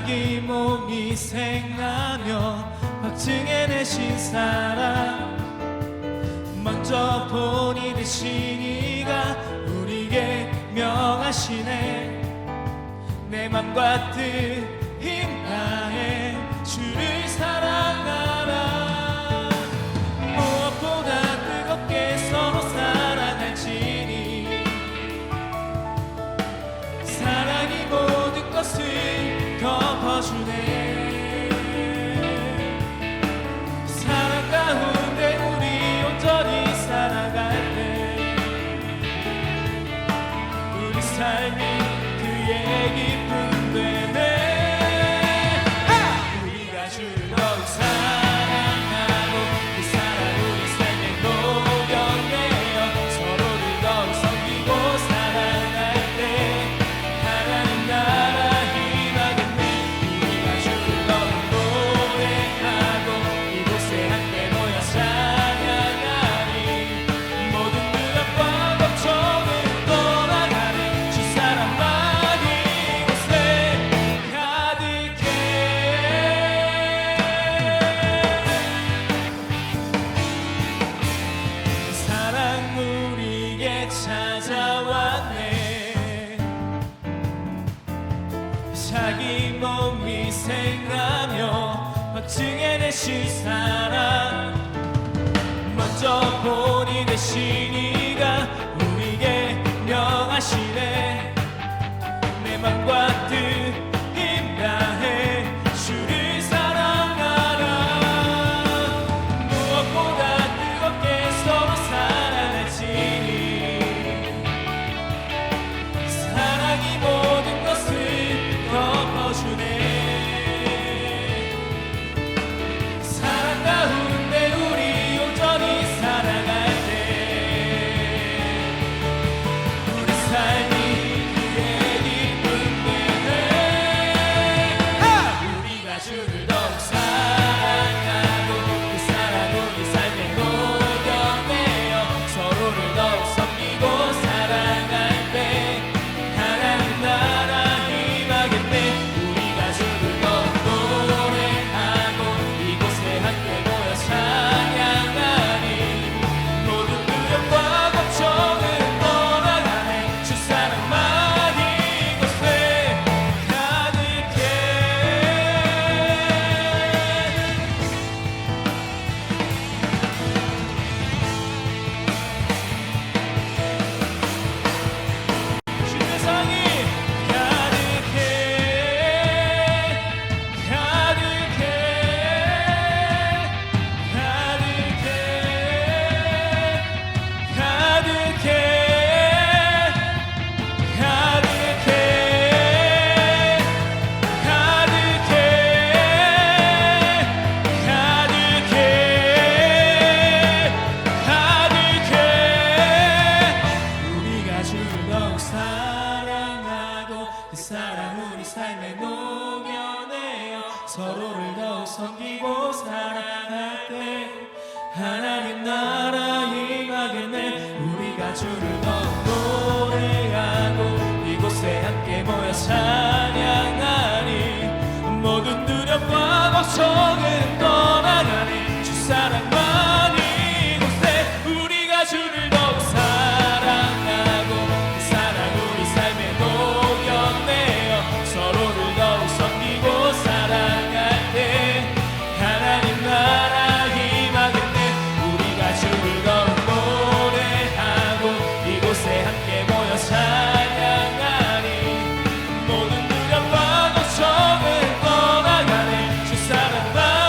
자기 몸이 생하며 확증해내신 사랑, 먼저 본이 되신 이가 우리에게 명하시네. 내 맘과 뜻 힘다해 주를 사랑하라. 무엇보다 뜨겁게 서로 사랑할지니 사랑이 모든 것을 덮어주네. 사랑 가운데 우리 온전히 살아갈 때 우리 삶이 그의 기쁨 되네. 우리가 주를 더욱 사랑하고 그 사랑 우리 삶에 녹여내어 서로를 더욱 섬기고 살아갈 때 하나님 나라 임하겠네. 우리가 주를 더욱 노래하고 이곳에 함께 모여 찬양하니 모든 두렵과 걱정을 떠나가네. 주 사랑만 이곳에 가득해. 사랑 우리에게 찾아왔네. 자기 몸이 생하며 확증해내신 사랑, 먼저 본이 되신 이가 우리에게 명하시네. 내 맘과 뜻 힘다해 주를 사랑하라. 무엇보다 뜨겁게 서로 사랑할지니 사랑이 모든 것을 덮어주네. 사랑 가운데 우리 온전히 살아갈 때 우리 삶이 그의 기쁨 되네. 우리가 주를 더욱 사랑하고 그 사랑 우리 삶에 녹여내어 서로를 더욱 섬기고 살아갈 때 하나님 나라 임하겠네. 우리가 주를 더욱 노래하고 이곳에 함께 모여 찬양하니 모든 두렵과 걱정은 떠나가네. 주 사랑만 이곳에 가득해. 주의 사랑이 가득해 가득해 가득해 가득해 가득해 가득해 가득해 우리가 주를 더욱 사랑하고 그 사랑 우리 삶에 녹여내어 서로를 더욱 섬기고 살아갈 때 하나님 나라 임하겠네. 우리가 주를 더욱 노래하고 이곳에 함께 모여 찬양하니 모든 두렵과 걱정은 떠나가네. 주 사랑만 이곳에 우리가 주를 더욱 사랑하고 그 사랑 우리 삶에 녹여내어 서로를 더욱 섬기고 살아갈 때 하나님 나라 임하겠네. 우리가 주를 더욱 노래하고 이곳에 함께 모여 찬양하니 모든 두렵과 걱정은 떠나가네. 주 사랑만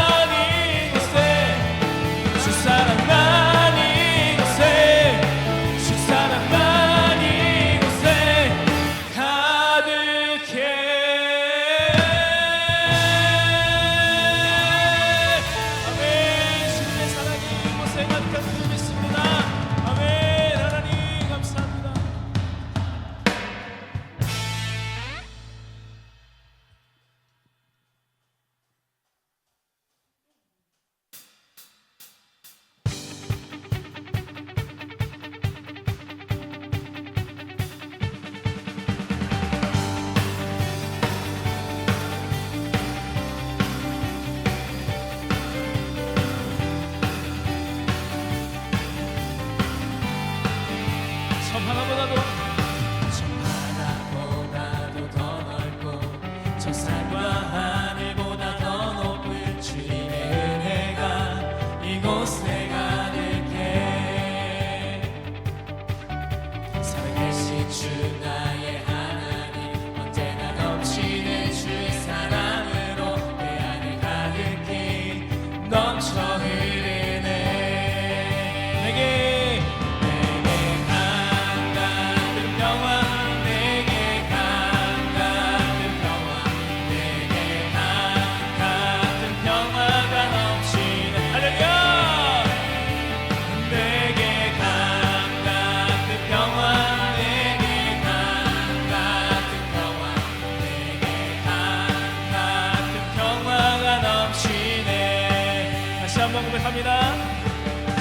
고백합니다.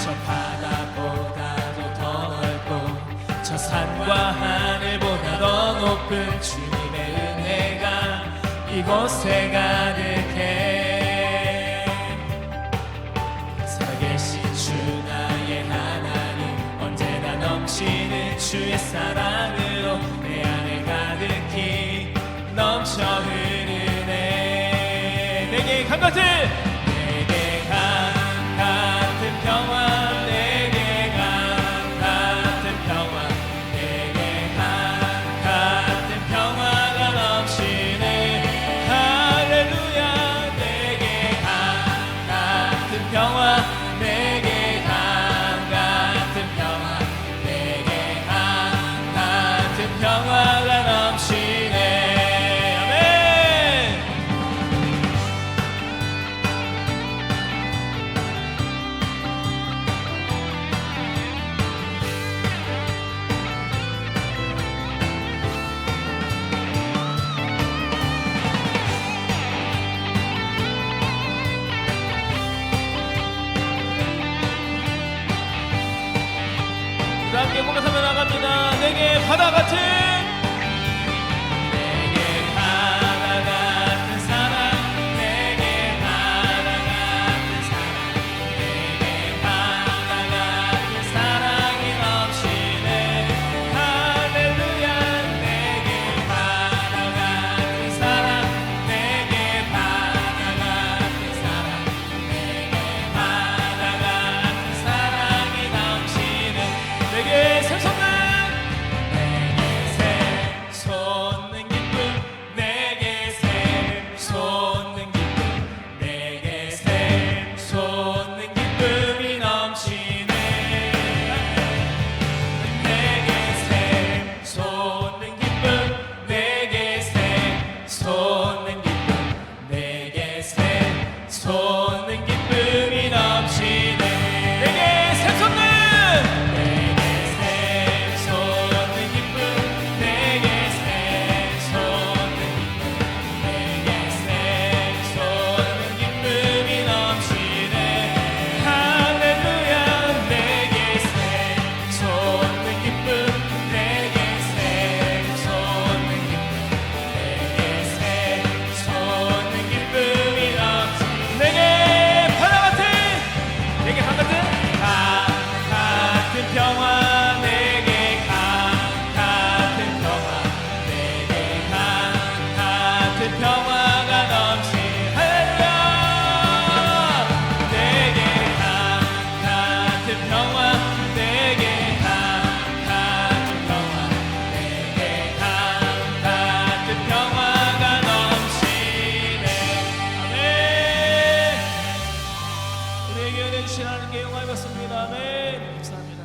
저 바다보다도 더 넓고 저 산과 하늘보다 더 높은 주님의 은혜가 이곳에 가득해. 살아계신 주 나의 하나님 언제나 넘치는 주의 사랑으로 내 안에 가득히 넘쳐 흐르네. 내게 강같은 평화 내게 같은 평화 내게 같은 평화가 넘치네. 할렐루야. 내게 같은 평화 내게 같은 평화 내게 같은 평화가 넘치네. 아멘. 함께 고백하며 나갑니다. 내게 바다 같은 내게 바다 같은 사랑 내게 바다 같은 사랑 내게 바다 같은 사랑이 넘치네. 할렐루야. 내게 바다 같은 사랑 내게 바다 같은 사랑 내게 바다 같은 사랑이 넘치네. 내게 샘솟는 기쁨 내게 샘솟는 기쁨 내게 샘솟는 기쁨이 넘치네. 내게 샘솟는 기쁨 내게 샘솟는 기쁨 내게 샘솟는 기쁨이 넘치네. 내게 샘솟는 평화 내게 같은 평화 내게 같은 평화가 넘치. 할렐루야. 내게 같은 평화 내게 같은 평화 내게 같은 평화가 넘치네. 아멘. 우리에게 은혜 주신 하나님께 영광을 받습니다. 아멘. 감사합니다.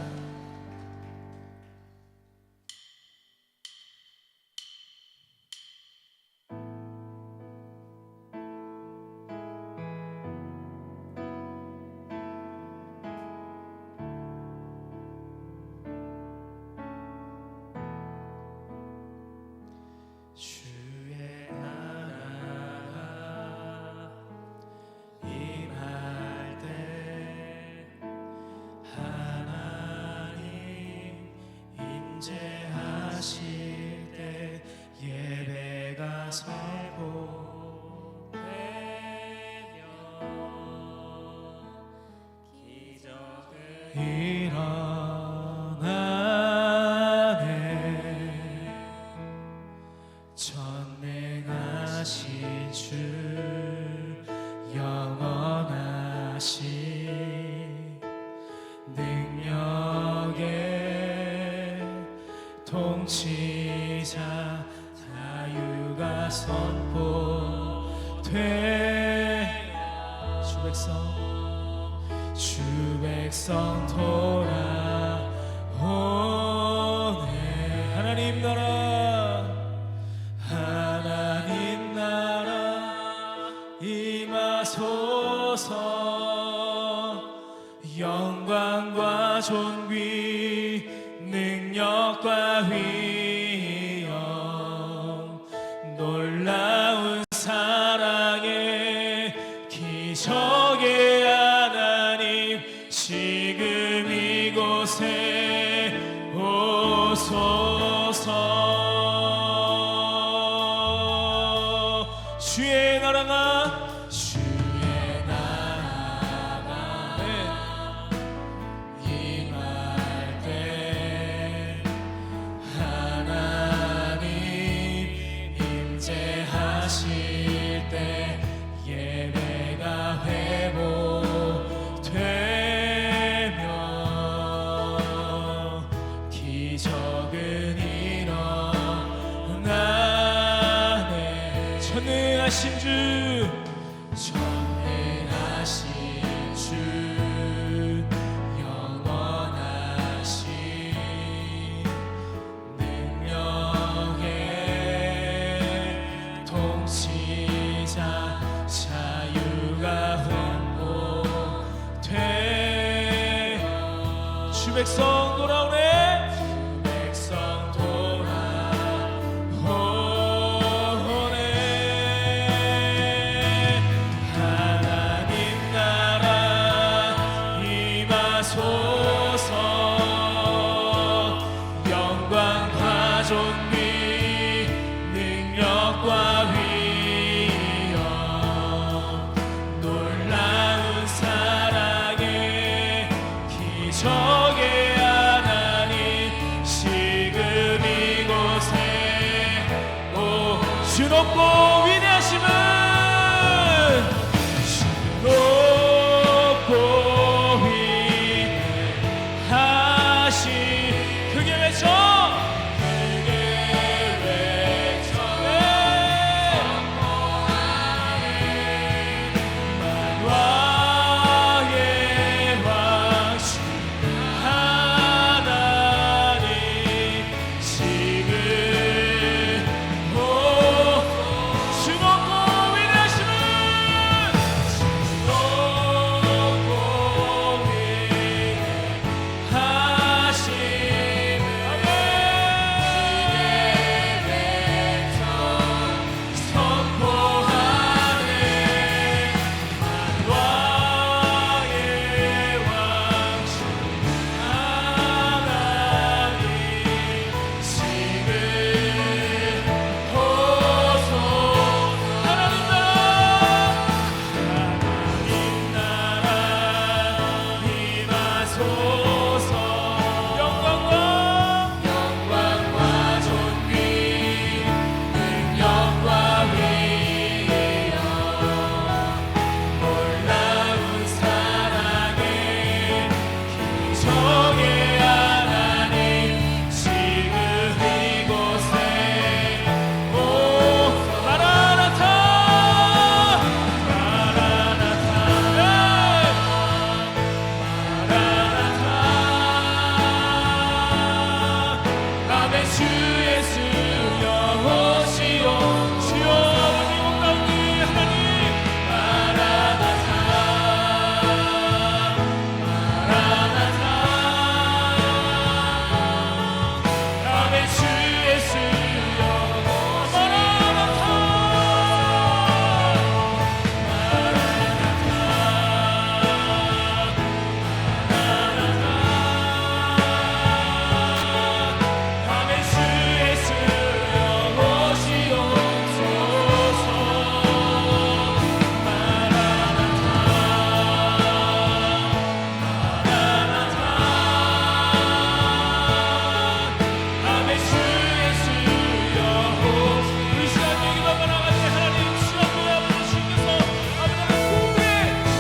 주의 나라가 임할 때 하나님 임재하실 때 예배가 선포되며 기적을 일어나네. 전능하신 주 영원하신 능력의 통치자 자유가 선포되어 주 백성 돌아오네. 하나님 나라 임하소서. 영광과 존귀 능력과 위엄 놀라운 사랑의 기적의 하나님 전능하신 주 영원하신 능력의 통치자 자유가 홍보돼 주 백성 돌아오네 주 백성 돌아오네 하나님 나라 임하소서 영광과 존귀 능력과 위엄 놀라운 사랑의 기적의 하나님 지금 이곳에 주 높고 위대하심은 주 높고 위대하심 크게 외쳐 만왕의 왕신 하나님 지금 주 높고 위대하심은 주 높고 위대하심 선포하네 만왕의 왕신 하나님 지금 호소 하나님 나라 임하소서 영광과 존귀 능력과 위엄 놀라운 사랑의 기적의 하나님 지금 이곳에 오 마라나타 마라나타 마라나타 아멘 주 예수 여호시오 주여 미국 가운데 하나님 마라나타 마라나타 아멘 주 예수 여호시오 마라나타 아멘 주 예수 여호시옵소서 아멘 주 예수 여호 우리 시간 얘기도 한번 나가지 하나님 주여 아버지 주께서 아버지 하나님 구원의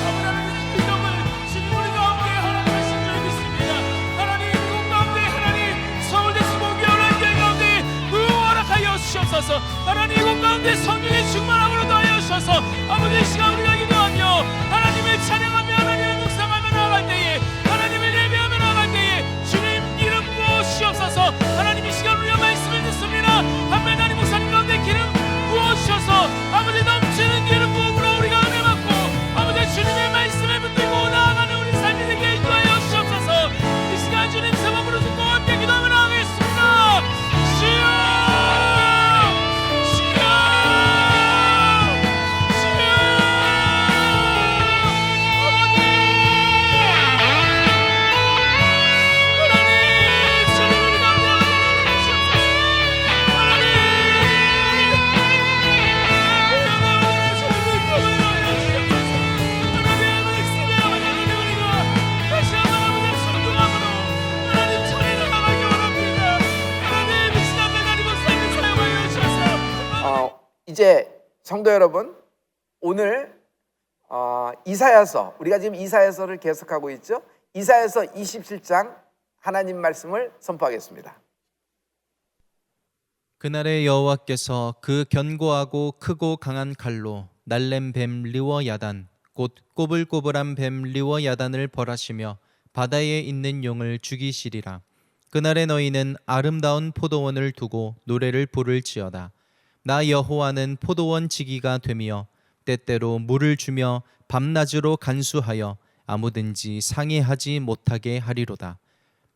아버지 하나님 믿음을 지금 우리 가운데 하나님 하신 줄 믿습니다 하나님 미국 가운데 하나님 서울대 수목교회 가운데 허락하여 주시옵소서 하나님 이곳 가운데 성령의 충만함으로 더하여 주셔서 아버지 이 시간 우리가 기도하며 하나님을 찬양하며 하나님을 묵상하며 나아갈 때에 하나님을 예배하며 나아갈 때에 주님 이름 부어주시옵소서 하나님 이 시간 우리가 말씀을 듣습니다 한매나님 목사님 가운데 기름 부어주셔서 아버지 넘치는 기름 부음으로 우리가 은혜 받고 아버지 주님의 말씀에 붙들고 나아가는 우리 삶이 되게 인도하여 주시옵소서 이 시간 주님 세번으로 듣고 함께 기도하며 나아가겠습니다 주여 주여 주여 어머니 하나님 주님을 감사하며 주옵소서 하나님 이제 성도 여러분, 오늘 이사야서, 우리가 지금 이사야서를 계속하고 있죠. 이사야서 27장 하나님 말씀을 선포하겠습니다. 그날에 여호와께서 그 견고하고 크고 강한 칼로 날렘 뱀 리워 야단 곧 꼬불꼬불한 뱀 리워 야단을 벌하시며 바다에 있는 용을 죽이시리라. 그날에 너희는 아름다운 포도원을 두고 노래를 부를지어다. 나 여호와는 포도원 지기가 되며 때때로 물을 주며 밤낮으로 간수하여 아무든지 상해하지 못하게 하리로다.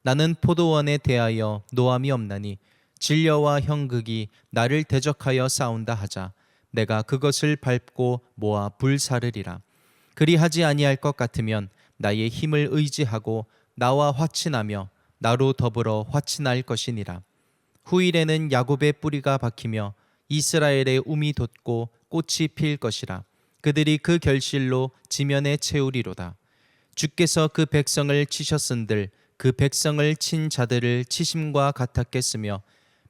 나는 포도원에 대하여 노함이 없나니 진려와 형극이 나를 대적하여 싸운다 하자 내가 그것을 밟고 모아 불사르리라. 그리하지 아니할 것 같으면 나의 힘을 의지하고 나와 화친하며 나로 더불어 화친할 것이니라. 후일에는 야곱의 뿌리가 박히며 이스라엘의 움이 돋고 꽃이 필 것이라. 그들이 그 결실로 지면에 채우리로다. 주께서 그 백성을 치셨은들 그 백성을 친 자들을 치심과 같았겠으며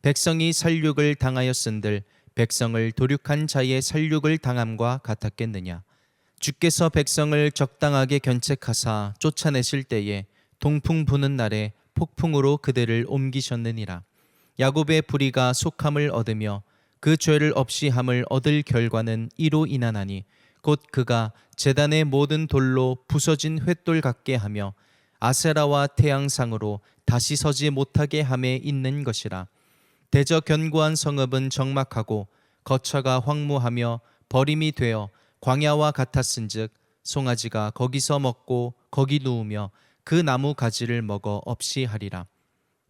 백성이 살육을 당하였은들 백성을 도륙한 자의 살육을 당함과 같았겠느냐. 주께서 백성을 적당하게 견책하사 쫓아내실 때에 동풍 부는 날에 폭풍으로 그들을 옮기셨느니라. 야곱의 불의가 속함을 얻으며 그 죄를 없이 함을 얻을 결과는 이로 인하나니 곧 그가 제단의 모든 돌로 부서진 횃돌 같게 하며 아세라와 태양상으로 다시 서지 못하게 함에 있는 것이라. 대저 견고한 성읍은 적막하고 거처가 황무하며 버림이 되어 광야와 같았은즉 송아지가 거기서 먹고 거기 누우며 그 나무 가지를 먹어 없이 하리라.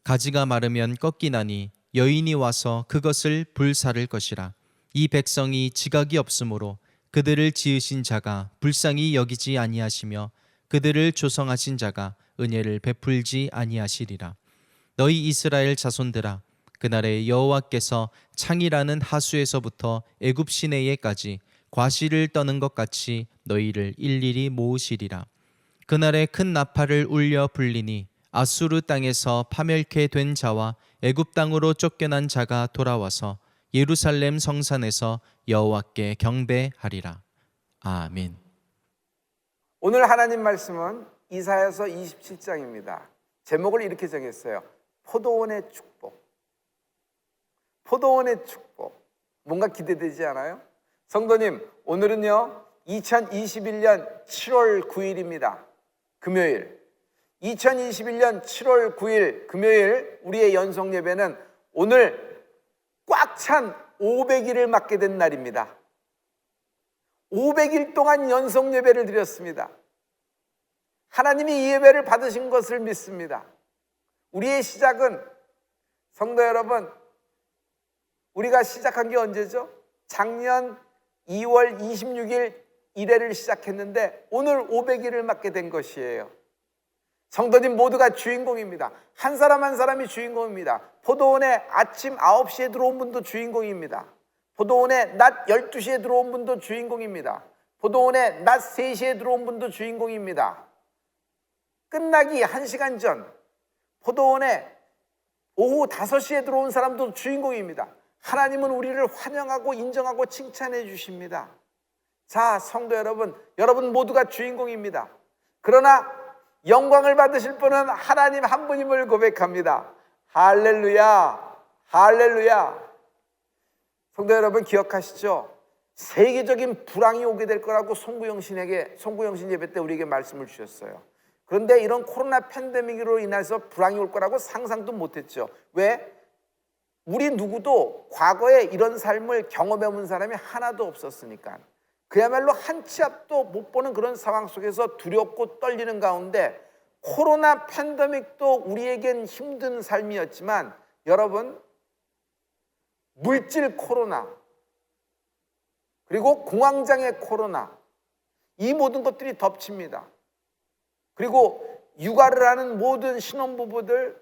가지가 마르면 꺾이나니 여인이 와서 그것을 불사를 것이라. 이 백성이 지각이 없으므로 그들을 지으신 자가 불쌍히 여기지 아니하시며 그들을 조성하신 자가 은혜를 베풀지 아니하시리라. 너희 이스라엘 자손들아, 그날에 여호와께서 창이라는 하수에서부터 애굽 시내에까지 과실을 떠는 것 같이 너희를 일일이 모으시리라. 그날에 큰 나팔을 울려 불리니 아수르 땅에서 파멸케 된 자와 애굽 땅으로 쫓겨난 자가 돌아와서 예루살렘 성산에서 여호와께 경배하리라. 아멘. 오늘 하나님 말씀은 이사야서 27장입니다. 제목을 이렇게 정했어요. 포도원의 축복. 포도원의 축복. 뭔가 기대되지 않아요? 성도님, 오늘은요 2021년 7월 9일입니다. 금요일. 2021년 7월 9일 금요일 우리의 연속 예배는 오늘 꽉 찬 500일을 맞게 된 날입니다. 500일 동안 연속 예배를 드렸습니다. 하나님이 이 예배를 받으신 것을 믿습니다. 우리의 시작은, 성도 여러분, 우리가 시작한 게 언제죠? 작년 2월 26일 1회를 시작했는데 오늘 500일을 맞게 된 것이에요. 성도님 모두가 주인공입니다. 한 사람 한 사람이 주인공입니다. 포도원에 아침 9시에 들어온 분도 주인공입니다. 포도원에 낮 12시에 들어온 분도 주인공입니다. 포도원에 낮 3시에 들어온 분도 주인공입니다. 끝나기 1시간 전 포도원에 오후 5시에 들어온 사람도 주인공입니다. 하나님은 우리를 환영하고 인정하고 칭찬해 주십니다. 자, 성도 여러분, 여러분 모두가 주인공입니다. 그러나 영광을 받으실 분은 하나님 한 분임을 고백합니다. 할렐루야, 할렐루야. 성도 여러분 기억하시죠? 세계적인 불황이 오게 될 거라고 송구영신 예배 때 우리에게 말씀을 주셨어요. 그런데 이런 코로나 팬데믹으로 인해서 불황이 올 거라고 상상도 못했죠. 왜? 우리 누구도 과거에 이런 삶을 경험해 본 사람이 하나도 없었으니까. 그야말로 한 치 앞도 못 보는 그런 상황 속에서 두렵고 떨리는 가운데 코로나 팬데믹도 우리에겐 힘든 삶이었지만 여러분, 물질 코로나 그리고 공황장애 코로나, 이 모든 것들이 덮칩니다. 그리고 육아를 하는 모든 신혼부부들,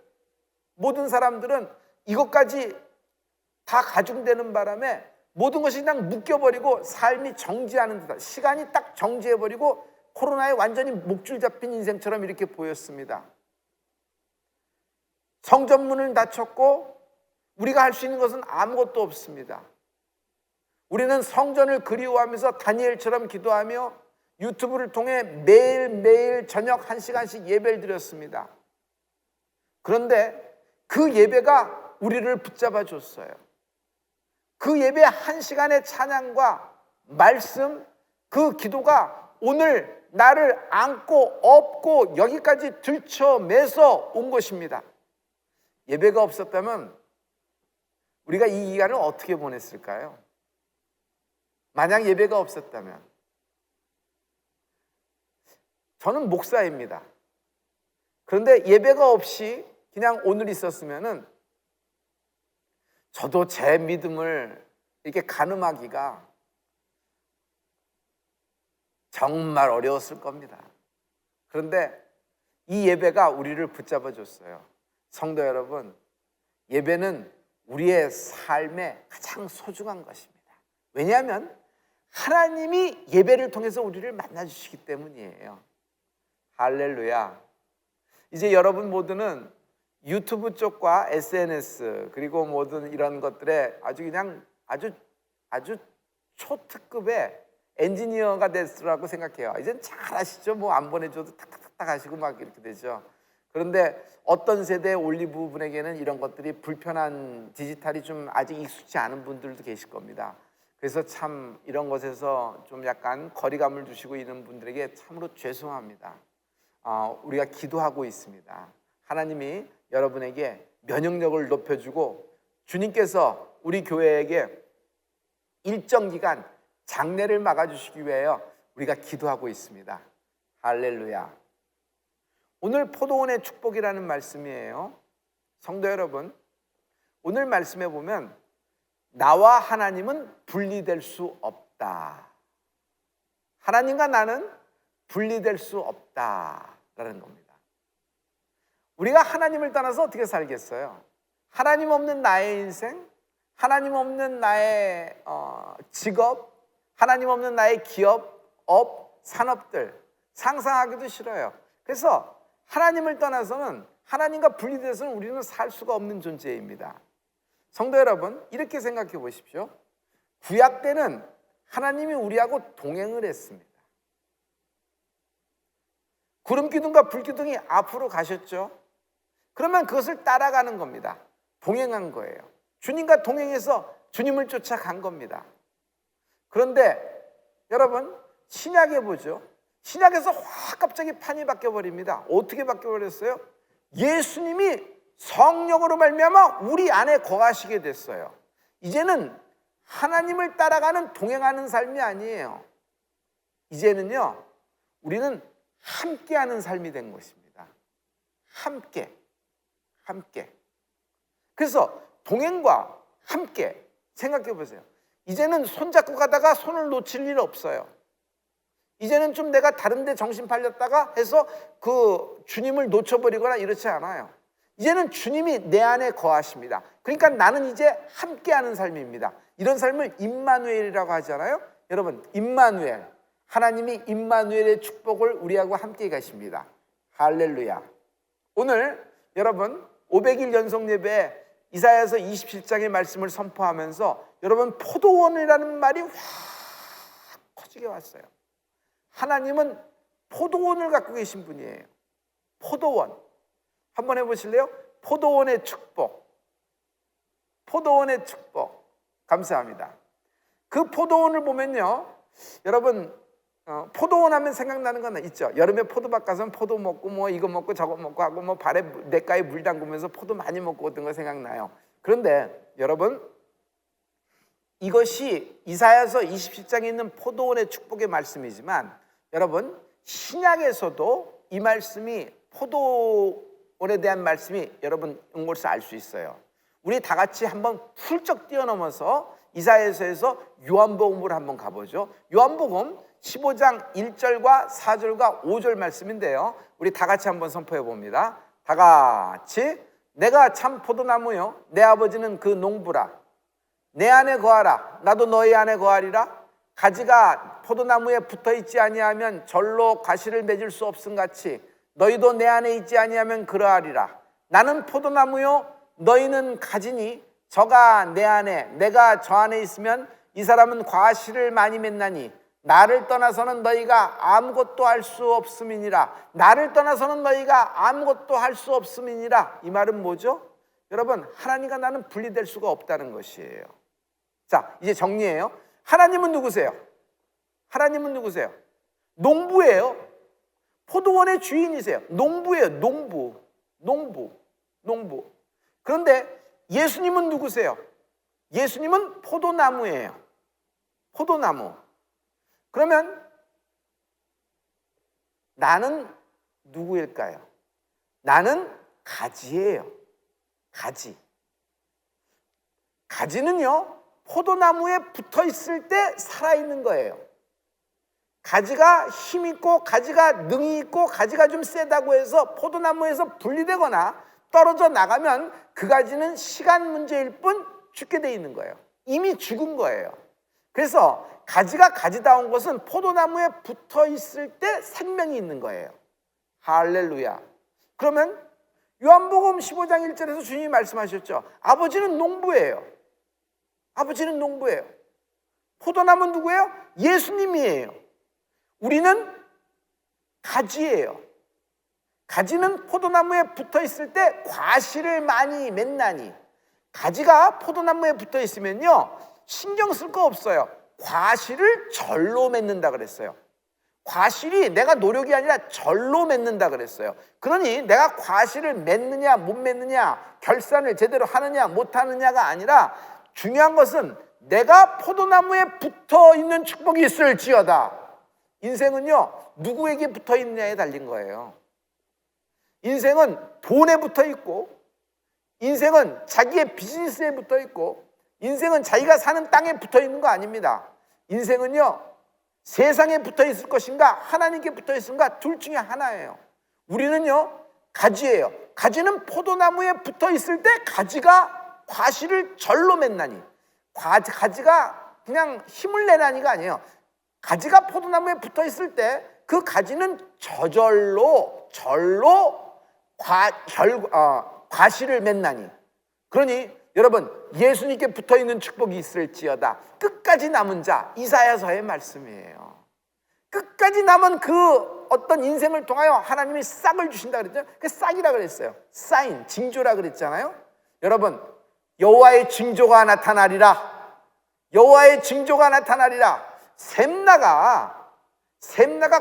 모든 사람들은 이것까지 다 가중되는 바람에 모든 것이 그냥 묶여버리고 삶이 정지하는 듯한, 시간이 딱 정지해버리고 코로나에 완전히 목줄 잡힌 인생처럼 이렇게 보였습니다. 성전문을 닫혔고 우리가 할 수 있는 것은 아무것도 없습니다. 우리는 성전을 그리워하면서 다니엘처럼 기도하며 유튜브를 통해 매일매일 저녁 1시간씩 예배를 드렸습니다. 그런데 그 예배가 우리를 붙잡아 줬어요. 그 예배 1시간의 찬양과 말씀, 그 기도가 오늘 나를 안고 업고 여기까지 들쳐매서 온 것입니다. 예배가 없었다면 우리가 이 기간을 어떻게 보냈을까요? 만약 예배가 없었다면, 저는 목사입니다. 그런데 예배가 없이 그냥 오늘 있었으면은 저도 제 믿음을 이렇게 가늠하기가 정말 어려웠을 겁니다. 그런데 이 예배가 우리를 붙잡아 줬어요. 성도 여러분, 예배는 우리의 삶에 가장 소중한 것입니다. 왜냐하면 하나님이 예배를 통해서 우리를 만나주시기 때문이에요. 할렐루야. 이제 여러분 모두는 유튜브 쪽과 SNS 그리고 모든 이런 것들에 아주 초특급의 엔지니어가 됐으라고 생각해요. 이젠 잘 아시죠? 뭐 안 보내줘도 탁탁탁 하시고 막 이렇게 되죠. 그런데 어떤 세대의 올리브 분에게는 이런 것들이 불편한, 디지털이 좀 아직 익숙지 않은 분들도 계실 겁니다. 그래서 참 이런 것에서 좀 약간 거리감을 두시고 있는 분들에게 참으로 죄송합니다. 우리가 기도하고 있습니다. 하나님이 여러분에게 면역력을 높여주고 주님께서 우리 교회에게 일정 기간 장례를 막아주시기 위하여 우리가 기도하고 있습니다. 할렐루야. 오늘 포도원의 축복이라는 말씀이에요. 성도 여러분, 오늘 말씀에 보면 나와 하나님은 분리될 수 없다. 하나님과 나는 분리될 수 없다라는 겁니다. 우리가 하나님을 떠나서 어떻게 살겠어요? 하나님 없는 나의 인생, 하나님 없는 나의 직업, 하나님 없는 나의 기업, 업, 산업들 상상하기도 싫어요. 그래서 하나님을 떠나서는, 하나님과 분리돼서는 우리는 살 수가 없는 존재입니다. 성도 여러분, 이렇게 생각해 보십시오. 구약 때는 하나님이 우리하고 동행을 했습니다. 구름 기둥과 불 기둥이 앞으로 가셨죠. 그러면 그것을 따라가는 겁니다. 동행한 거예요. 주님과 동행해서 주님을 쫓아간 겁니다. 그런데 여러분, 신약에 보죠. 신약에서 확 갑자기 판이 바뀌어버립니다. 어떻게 바뀌어버렸어요? 예수님이 성령으로 말미암아 우리 안에 거하시게 됐어요. 이제는 하나님을 따라가는, 동행하는 삶이 아니에요. 이제는요, 우리는 함께하는 삶이 된 것입니다. 함께. 그래서 동행과 함께 생각해 보세요. 이제는 손잡고 가다가 손을 놓칠 일 없어요. 이제는 좀 내가 다른 데 정신 팔렸다가 해서 그 주님을 놓쳐버리거나 이렇지 않아요. 이제는 주님이 내 안에 거하십니다. 그러니까 나는 이제 함께하는 삶입니다. 이런 삶을 임마누엘이라고 하잖아요. 여러분, 임마누엘, 하나님이 임마누엘의 축복을 우리하고 함께 가십니다. 할렐루야. 오늘 여러분 500일 연속 예배에 이사야서 27장의 말씀을 선포하면서 여러분, 포도원이라는 말이 확 커지게 왔어요. 하나님은 포도원을 갖고 계신 분이에요. 포도원. 한번 해보실래요? 포도원의 축복. 포도원의 축복. 감사합니다. 그 포도원을 보면요, 여러분, 포도원 하면 생각나는 건 있죠. 여름에 포도밭 가서 포도 먹고 뭐 이거 먹고 저거 먹고 하고 뭐 발에 냇가에 물 담그면서 포도 많이 먹고 어떤 거 생각나요. 그런데 여러분, 이것이 이사야서 27장에 있는 포도원의 축복의 말씀이지만, 여러분, 신약에서도 이 말씀이, 포도원에 대한 말씀이 여러분 온 것을 알 수 있어요. 우리 다 같이 한번 훌쩍 뛰어넘어서 이사야서에서 요한복음으로 한번 가보죠. 요한복음 15장 1절과 4절과 5절 말씀인데요, 우리 다 같이 한번 선포해 봅니다. 다 같이. 내가 참 포도나무요, 내 아버지는 그 농부라. 내 안에 거하라, 나도 너희 안에 거하리라. 가지가 포도나무에 붙어있지 아니하면 절로 가시를 맺을 수 없음같이 너희도 내 안에 있지 아니하면 그러하리라. 나는 포도나무요, 너희는 가지니 저가 내 안에, 내가 저 안에 있으면 이 사람은 과실을 많이 맺나니 나를 떠나서는 너희가 아무것도 할 수 없음이니라. 나를 떠나서는 너희가 아무것도 할 수 없음이니라. 이 말은 뭐죠? 여러분, 하나님과 나는 분리될 수가 없다는 것이에요. 자, 이제 정리해요. 하나님은 누구세요? 하나님은 누구세요? 농부예요. 포도원의 주인이세요. 농부예요. 농부. 그런데 예수님은 누구세요? 예수님은 포도나무예요. 포도나무. 그러면 나는 누구일까요? 나는 가지예요. 가지. 가지는요, 포도나무에 붙어 있을 때 살아있는 거예요. 가지가 힘있고 가지가 능이 있고 가지가 좀 세다고 해서 포도나무에서 분리되거나 떨어져 나가면 그 가지는 시간 문제일 뿐 죽게 돼 있는 거예요. 이미 죽은 거예요. 그래서 가지가 가지다운 것은 포도나무에 붙어 있을 때 생명이 있는 거예요. 할렐루야. 그러면 요한복음 15장 1절에서 주님이 말씀하셨죠. 아버지는 농부예요. 아버지는 농부예요. 포도나무는 누구예요? 예수님이에요. 우리는 가지예요. 가지는 포도나무에 붙어 있을 때 과실을 많이 맺나니, 가지가 포도나무에 붙어 있으면요 신경 쓸 거 없어요. 과실을 절로 맺는다 그랬어요. 과실이 내가 노력이 아니라 절로 맺는다 그랬어요. 그러니 내가 과실을 맺느냐 못 맺느냐, 결산을 제대로 하느냐 못 하느냐가 아니라 중요한 것은 내가 포도나무에 붙어 있는 축복이 있을지어다. 인생은요 누구에게 붙어 있느냐에 달린 거예요. 인생은 돈에 붙어 있고, 인생은 자기의 비즈니스에 붙어 있고, 인생은 자기가 사는 땅에 붙어 있는 거 아닙니다. 인생은요 세상에 붙어 있을 것인가 하나님께 붙어 있을까, 둘 중에 하나예요. 우리는요 가지예요. 가지는 포도나무에 붙어 있을 때 가지가 과실을 절로 맺나니, 가지가 그냥 힘을 내나니가 아니에요. 가지가 포도나무에 붙어 있을 때 그 가지는 절로 과실을 맺나니. 그러니 여러분, 예수님께 붙어 있는 축복이 있을지어다. 끝까지 남은 자, 이사야서의 말씀이에요. 끝까지 남은 그 어떤 인생을 통하여 하나님이 싹을 주신다 그랬죠. 그 싹이라 그랬어요. 사인, 징조라 그랬잖아요. 여러분, 여호와의 징조가 나타나리라. 여호와의 징조가 나타나리라. 샘나가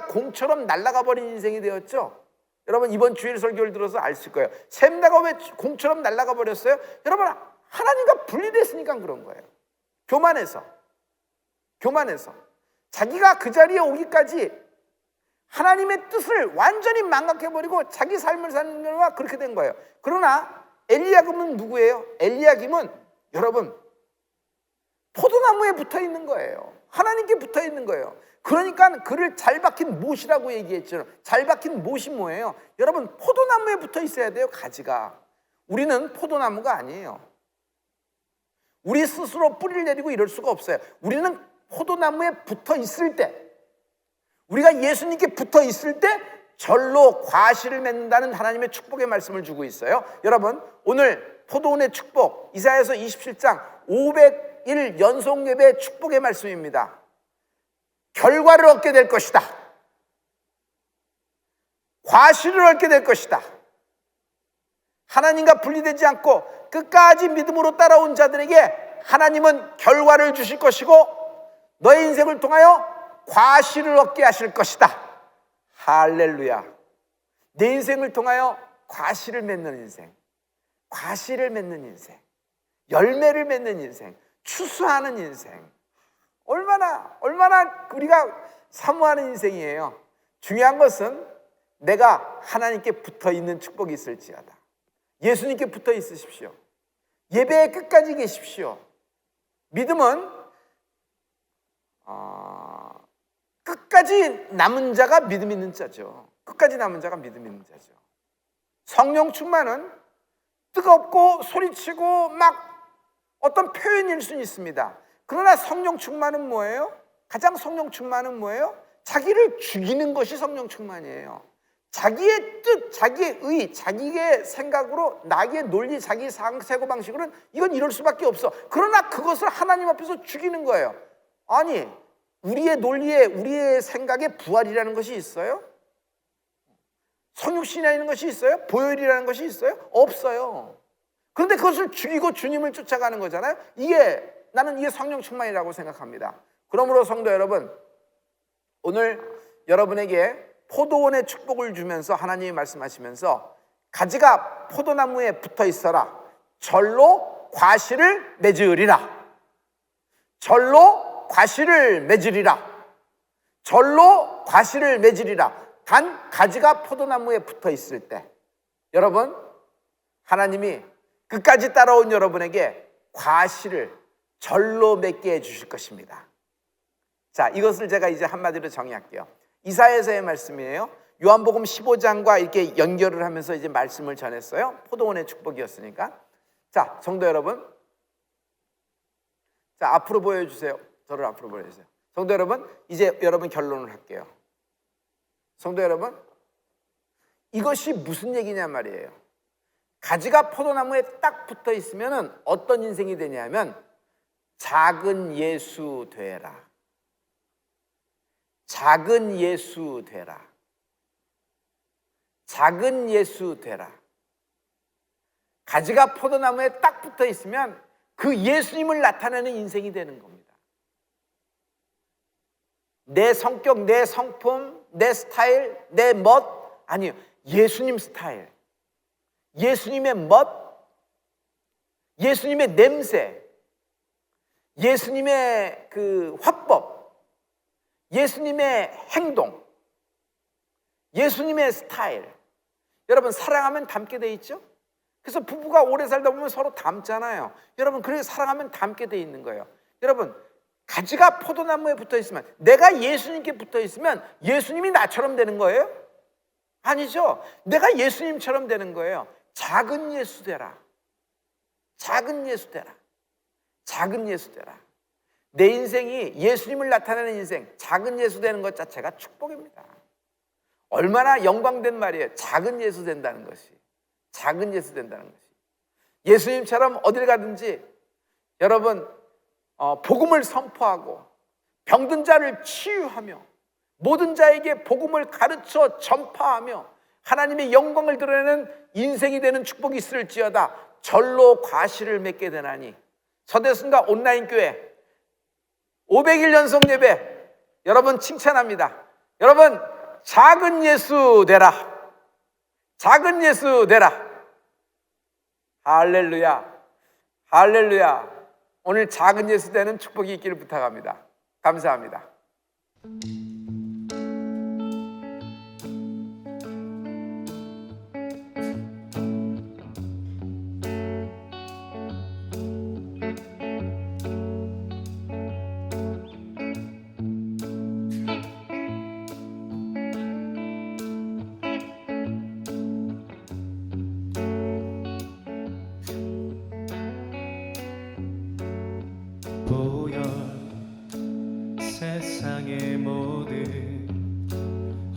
공처럼 날아가 버린 인생이 되었죠. 여러분, 이번 주일 설교를 들어서 아실 거예요. 샘나가 왜 공처럼 날아가 버렸어요? 여러분, 하나님과 분리됐으니까 그런 거예요. 교만해서 자기가 그 자리에 오기까지 하나님의 뜻을 완전히 망각해버리고 자기 삶을 사는 거가 그렇게 된 거예요. 그러나 엘리야김은 누구예요? 엘리야김은 여러분 포도나무에 붙어 있는 거예요. 하나님께 붙어 있는 거예요. 그러니까 그를 잘 박힌 못이라고 얘기했죠. 잘 박힌 못이 뭐예요? 여러분, 포도나무에 붙어 있어야 돼요. 가지가. 우리는 포도나무가 아니에요. 우리 스스로 뿌리를 내리고 이럴 수가 없어요. 우리는 포도나무에 붙어 있을 때, 우리가 예수님께 붙어 있을 때 절로 과실을 맺는다는 하나님의 축복의 말씀을 주고 있어요. 여러분, 오늘 포도원의 축복, 이사야서 27장 500일 연속 예배 축복의 말씀입니다. 결과를 얻게 될 것이다. 과실을 얻게 될 것이다. 하나님과 분리되지 않고 끝까지 믿음으로 따라온 자들에게 하나님은 결과를 주실 것이고 너의 인생을 통하여 과실을 얻게 하실 것이다. 할렐루야. 내 인생을 통하여 과실을 맺는 인생, 과실을 맺는 인생, 열매를 맺는 인생, 추수하는 인생, 얼마나 우리가 사모하는 인생이에요. 중요한 것은 내가 하나님께 붙어 있는 축복이 있을지어다. 예수님께 붙어 있으십시오. 예배에 끝까지 계십시오. 믿음은 끝까지 남은 자가 믿음 있는 자죠. 끝까지 남은 자가 믿음 있는 자죠. 성령 충만은 뜨겁고 소리치고 막 어떤 표현일 수는 있습니다. 그러나 성령 충만은 뭐예요? 가장 성령 충만은 뭐예요? 자기를 죽이는 것이 성령 충만이에요. 자기의 뜻, 자기의 의, 자기의 생각으로, 나의 논리, 자기의 사고방식으로는 이건 이럴 수밖에 없어. 그러나 그것을 하나님 앞에서 죽이는 거예요. 아니, 우리의 논리에, 우리의 생각에 부활이라는 것이 있어요? 성육신이라는 것이 있어요? 보혈이라는 것이 있어요? 없어요. 그런데 그것을 죽이고 주님을 쫓아가는 거잖아요. 나는 이게 성령 충만이라고 생각합니다. 그러므로 성도 여러분, 오늘 여러분에게 포도원의 축복을 주면서 하나님이 말씀하시면서 가지가 포도나무에 붙어 있어라. 절로 과실을 맺으리라. 절로 과실을 맺으리라. 절로 과실을 맺으리라. 단 가지가 포도나무에 붙어 있을 때 여러분, 하나님이 끝까지 따라온 여러분에게 과실을 절로 맺게 해주실 것입니다. 자, 이것을 제가 이제 한마디로 정의할게요. 이사야서의 말씀이에요. 요한복음 15장과 이렇게 연결을 하면서 이제 말씀을 전했어요. 포도원의 축복이었으니까. 자, 성도 여러분, 자, 앞으로 보여주세요. 저를 앞으로 보여주세요. 성도 여러분, 이제 여러분 결론을 할게요. 성도 여러분, 이것이 무슨 얘기냐 말이에요. 가지가 포도나무에 딱 붙어 있으면 어떤 인생이 되냐면 작은 예수 되라. 작은 예수 되라. 작은 예수 되라. 가지가 포도나무에 딱 붙어 있으면 그 예수님을 나타내는 인생이 되는 겁니다. 내 성격, 내 성품, 내 스타일, 내 멋, 아니요, 예수님 스타일, 예수님의 멋, 예수님의 냄새, 예수님의 그 화법, 예수님의 행동, 예수님의 스타일. 여러분, 사랑하면 닮게 돼 있죠? 그래서 부부가 오래 살다 보면 서로 닮잖아요. 여러분, 그래서 사랑하면 닮게 돼 있는 거예요. 여러분, 가지가 포도나무에 붙어 있으면, 내가 예수님께 붙어 있으면 예수님이 나처럼 되는 거예요? 아니죠. 내가 예수님처럼 되는 거예요. 작은 예수 되라. 작은 예수 되라. 작은 예수 되라. 내 인생이 예수님을 나타내는 인생, 작은 예수 되는 것 자체가 축복입니다. 얼마나 영광된 말이에요. 작은 예수 된다는 것이. 작은 예수 된다는 것이. 예수님처럼 어딜 가든지 여러분, 복음을 선포하고 병든 자를 치유하며 모든 자에게 복음을 가르쳐 전파하며 하나님의 영광을 드러내는 인생이 되는 축복이 있을지어다. 절로 과실을 맺게 되나니. 서대순과 온라인 교회 500일 연속 예배 여러분 칭찬합니다. 여러분, 작은 예수 되라. 작은 예수 되라. 할렐루야. 할렐루야. 오늘 작은 예수 되는 축복이 있기를 부탁합니다. 감사합니다. 보여 세상의 모든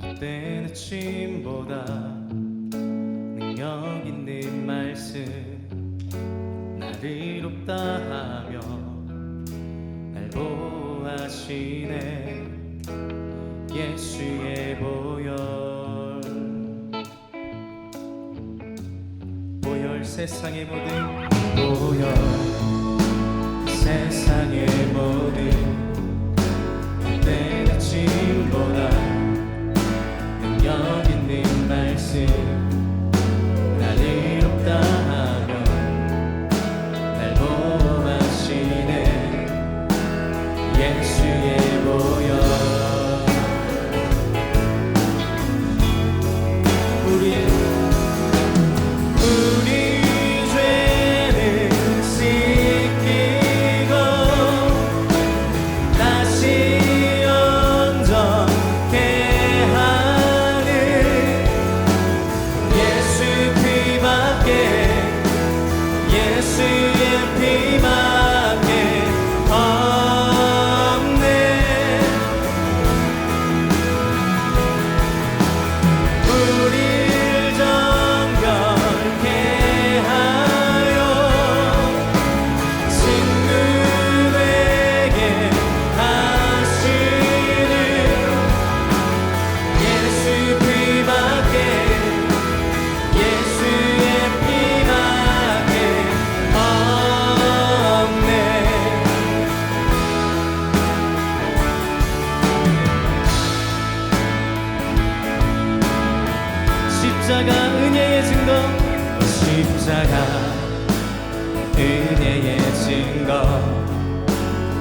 헛된 짐보다 능력 있는 말씀 나를 이롭다 하며 날 보호하시네. 예수의 보혈 세상의 모든 보혈 세상의 모든 헛된 짐보다 능력 있는 말씀 나를 이롭다 하며 날 보호하시네. 예수의 보혈 우리 죄는 씻기고 십자가 은혜의 증거 십자가 은혜의 증거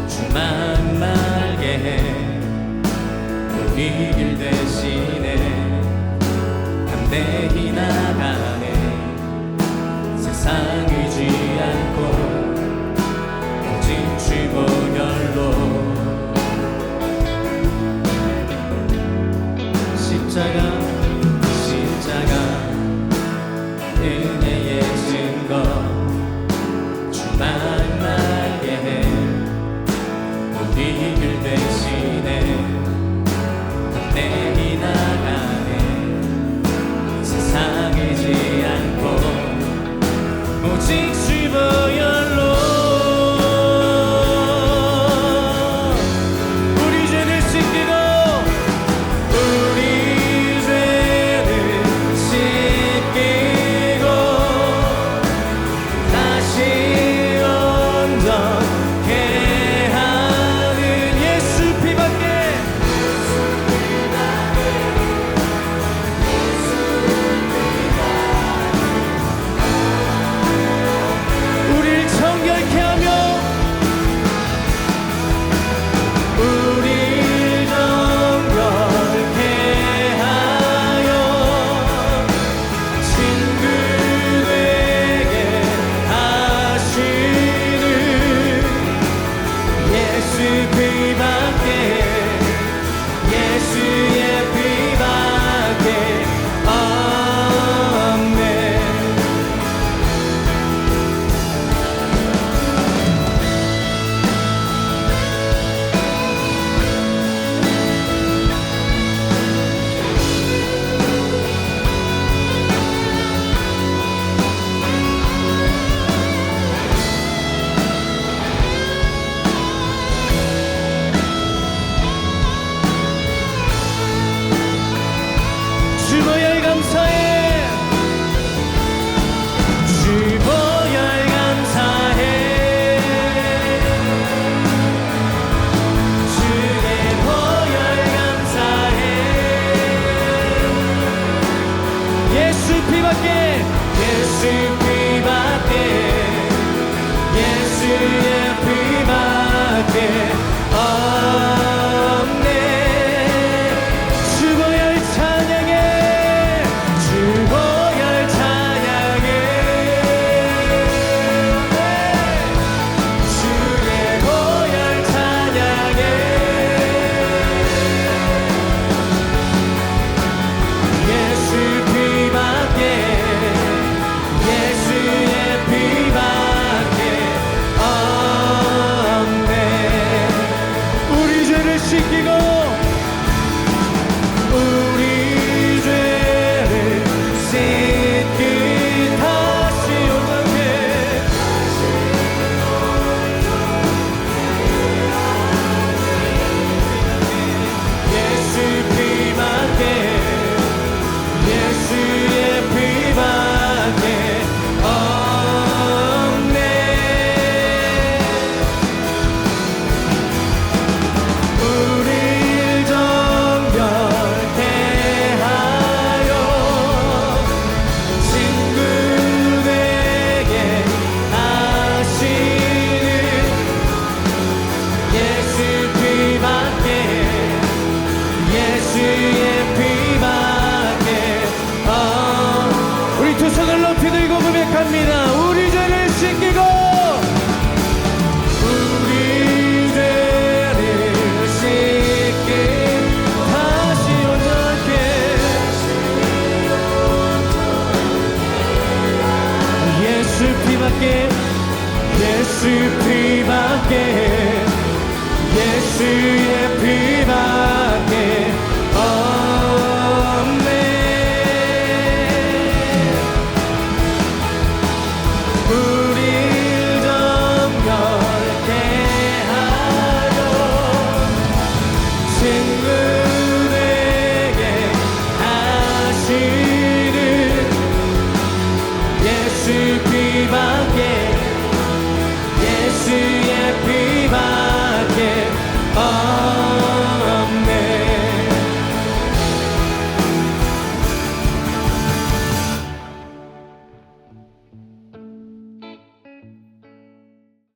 주만 말게 해 우리 길 대신에 담대히 나가네 세상 의지 않고 오직 주 보혈로 십자가 은혜의 증거 주만 말게 해 우리 길 대신에 담대히 나가네 세상 의지 않고 오직 주 보혈로 우리 죄를 씻기고 우리 죄를 씻기고 다시 온전케 하는 예수 피밖에 우릴 정결케 하며 우릴 정결케 하여 친구 되게 하시는 예수 피밖에 예수의 피밖에 없네 주보혈 감사해 주보혈 감사해 주의 보혈 감사해 예수 피밖에 예수 피밖에 예수의 피밖에 없네 주보혈 찬양해 주보혈 찬양해 주의 보혈 찬양해 예수 피밖에 예수의 피밖에 없네 우리 죄를 씻기고 우리 죄를 씻기 다시 온전케 예수 피밖에 예수의 피밖에 없네 우릴 정결케 하여 친구 되게 하시는 예수 피밖에 예수의 피밖에 우리 두 손을 높이 들고 고백합니다 우리 죄를 씻기고 우리 죄를 씻기 다시 온전케 예수 피밖에 예수 피밖에 예수의 피밖에 없네 우릴 정결케 하여 친구 되게 하시는 예수 피밖에 예수의 피밖에